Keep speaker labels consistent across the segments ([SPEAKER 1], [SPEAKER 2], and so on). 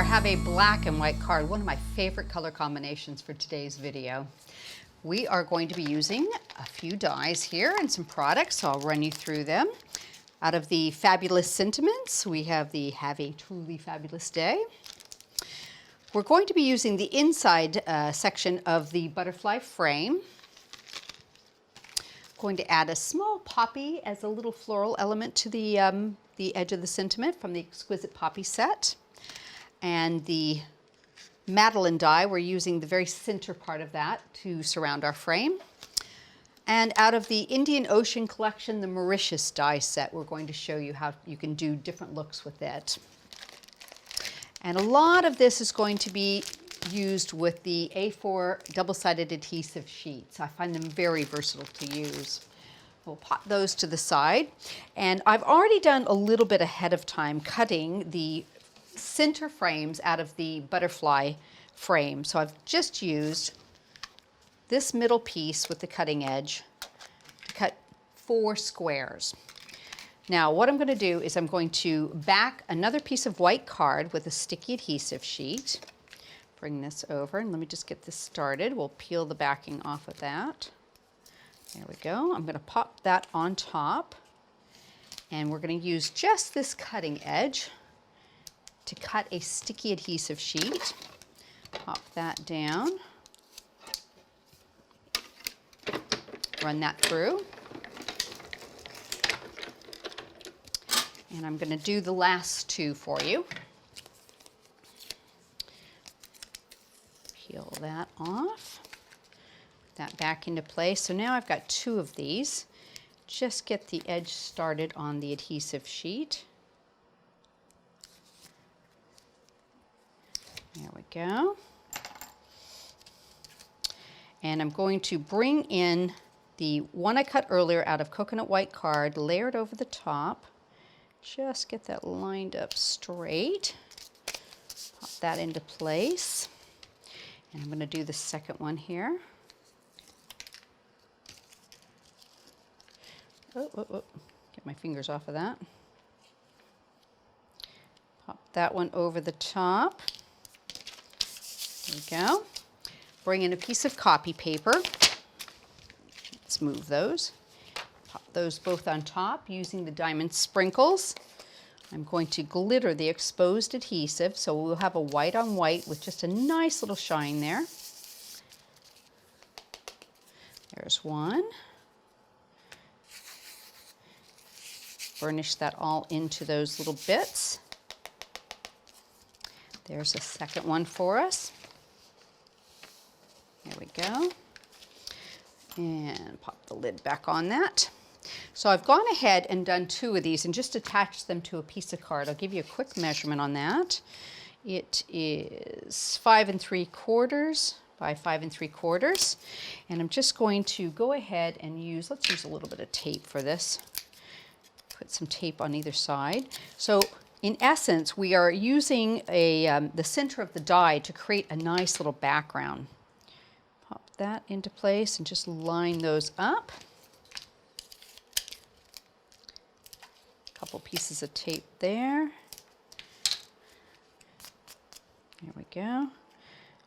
[SPEAKER 1] there, have a black and white card, one of my favorite color combinations for today's video. We are going to be using a few dies here and some products, so I'll run you through them. Out of the fabulous sentiments, we have the Have a Truly Fabulous Day. We're going to be using the inside section of the butterfly frame. Going to add a small poppy as a little floral element to the edge of the sentiment from the Exquisite poppy set. And the Madeline die, we're using the very center part of that to surround our frame. And out of the Indian Ocean collection, the Mauritius die set, we're going to show you how you can do different looks with it. And a lot of this is going to be used with the A4 double-sided adhesive sheets. I find them very versatile to use. We'll pop those to the side. And I've already done a little bit ahead of time cutting the center frames out of the butterfly frame. So I've just used this middle piece with the cutting edge to cut 4 squares. Now what I'm going to do is I'm going to back another piece of white card with a sticky adhesive sheet. Bring this over and let me just get this started. We'll peel the backing off of that. There we go. I'm going to pop that on top and we're going to use just this cutting edge to cut a sticky adhesive sheet. Pop that down. Run that through. And I'm going to do the last 2 for you. Peel that off. Put that back into place. So now I've got 2 of these. Just get the edge started on the adhesive sheet. There we go. And I'm going to bring in the one I cut earlier out of coconut white card, layer it over the top. Just get that lined up straight. Pop that into place. And I'm going to do the second one here. Oh. Get my fingers off of that. Pop that one over the top. There we go. Bring in a piece of copy paper. Let's move those. Pop those both on top using the diamond sprinkles. I'm going to glitter the exposed adhesive, so we'll have a white on white with just a nice little shine there. There's one. Burnish that all into those little bits. There's a second one for us. There we go. And pop the lid back on that. So I've gone ahead and done 2 of these and just attached them to a piece of card. I'll give you a quick measurement on that. It is 5 3/4 by 5 3/4. And I'm just going to go ahead and let's use a little bit of tape for this. Put some tape on either side. So in essence, we are using the center of the die to create a nice little background. Pop that into place and just line those up. Couple pieces of tape there. There we go.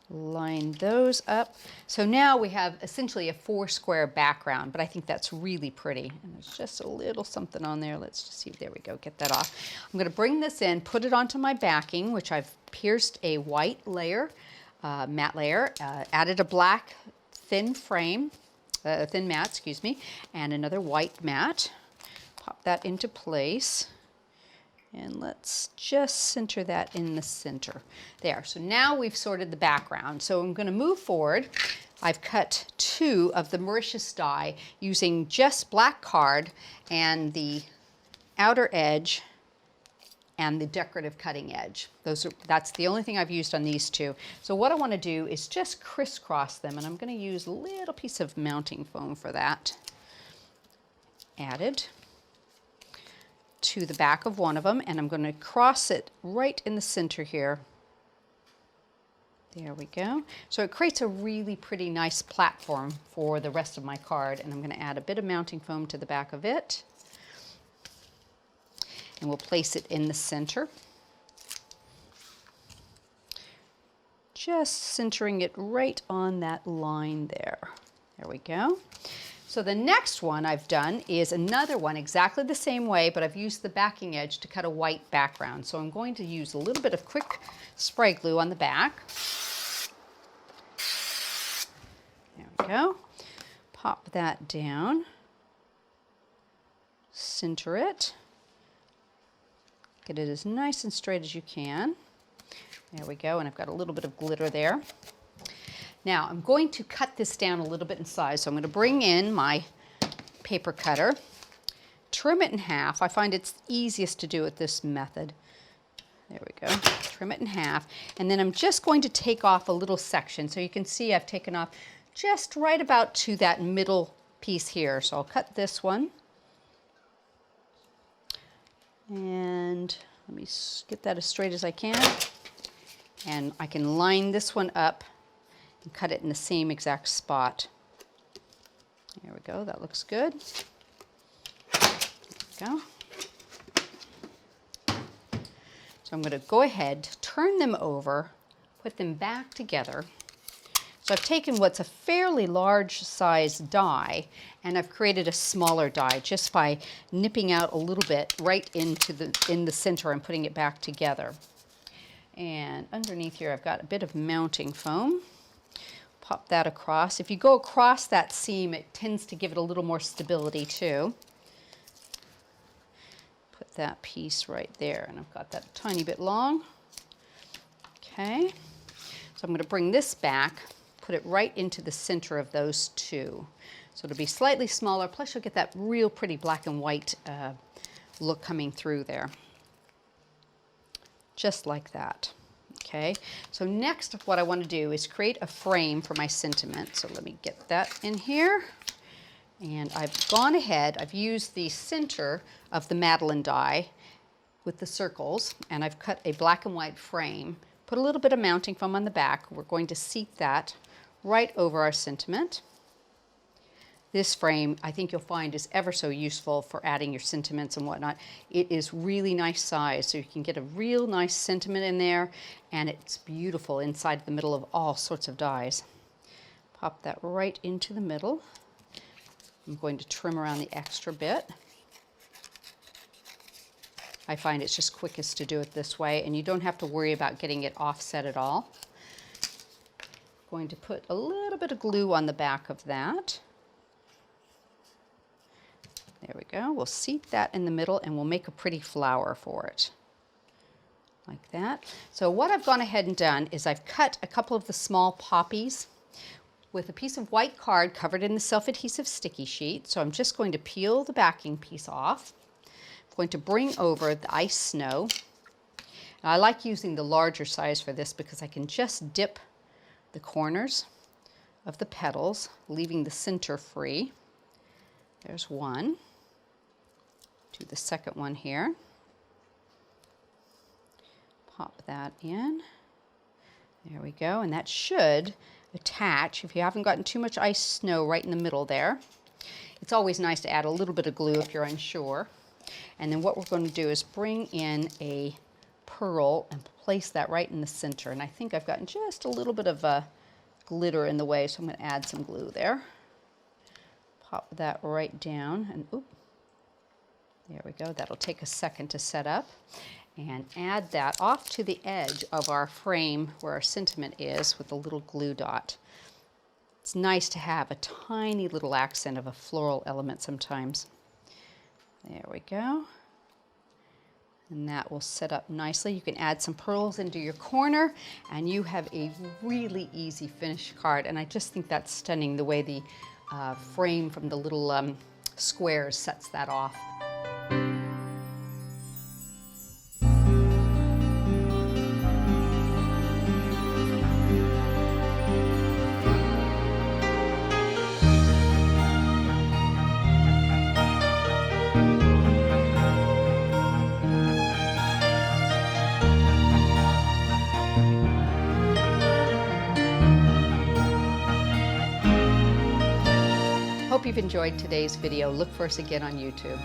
[SPEAKER 1] Line those up. So now we have essentially a 4 square background, but I think that's really pretty. And there's just a little something on there. Let's just see. There we go. Get that off. I'm going to bring this in, put it onto my backing, which I've pierced a white layer, matte layer, added a black thin mat, excuse me, and another white mat. Pop that into place. And let's just center that in the center. There, so now we've sorted the background. So I'm going to move forward. I've cut 2 of the Mauritius die using just black card and the outer edge and the decorative cutting edge. That's the only thing I've used on these 2. So what I want to do is just crisscross them, and I'm going to use a little piece of mounting foam for that. Added to the back of one of them, and I'm going to cross it right in the center here. There we go. So it creates a really pretty nice platform for the rest of my card, and I'm going to add a bit of mounting foam to the back of it. And we'll place it in the center. just centering it right on that line there. There we go. So the next one I've done is another one exactly the same way, but I've used the backing edge to cut a white background. So I'm going to use a little bit of quick spray glue on the back. There we go. Pop that down. Center it. Get it as nice and straight as you can. There we go, and I've got a little bit of glitter there. Now I'm going to cut this down a little bit in size, so I'm going to bring in my paper cutter, trim it in half. I find it's easiest to do it this method. There we go, trim it in half, and then I'm just going to take off a little section. So you can see I've taken off just right about to that middle piece here. So I'll cut this one. And let me get that as straight as I can. And I can line this one up and cut it in the same exact spot. There we go, that looks good. There we go. So I'm going to go ahead, turn them over, put them back together. So I've taken what's a fairly large size die and I've created a smaller die just by nipping out a little bit right in the center and putting it back together. And underneath here I've got a bit of mounting foam. Pop that across. If you go across that seam, it tends to give it a little more stability too. Put that piece right there, and I've got that a tiny bit long. Okay, so I'm going to bring this back, put it right into the center of those two. So it'll be slightly smaller, plus you'll get that real pretty black and white look coming through there. Just like that. Okay, so next what I want to do is create a frame for my sentiment. So let me get that in here. And I've gone ahead, I've used the center of the Madeleine die with the circles, and I've cut a black and white frame, put a little bit of mounting foam on the back. We're going to seat that right over our sentiment. This frame, I think you'll find, is ever so useful for adding your sentiments and whatnot. It is really nice size, so you can get a real nice sentiment in there, and it's beautiful inside the middle of all sorts of dies. Pop that right into the middle. I'm going to trim around the extra bit. I find it's just quickest to do it this way, and you don't have to worry about getting it offset at all. I'm going to put a little bit of glue on the back of that. There we go. We'll seat that in the middle and we'll make a pretty flower for it. Like that. So what I've gone ahead and done is I've cut a couple of the small poppies with a piece of white card covered in the self-adhesive sticky sheet. So I'm just going to peel the backing piece off. I'm going to bring over the ice snow. And I like using the larger size for this because I can just dip the corners of the petals, leaving the center free. There's one. Do the second one here. Pop that in. There we go, and that should attach if you haven't gotten too much ice snow right in the middle there. It's always nice to add a little bit of glue if you're unsure. And then what we're going to do is bring in a pearl and place that right in the center. And I think I've gotten just a little bit of glitter in the way, so I'm going to add some glue there. Pop that right down, and oop, there we go. That'll take a second to set up. And add that off to the edge of our frame where our sentiment is with a little glue dot. It's nice to have a tiny little accent of a floral element sometimes. There we go. And that will set up nicely. You can add some pearls into your corner and you have a really easy finished card. And I just think that's stunning the way the frame from the little squares sets that off. Hope you've enjoyed today's video. Look for us again on YouTube.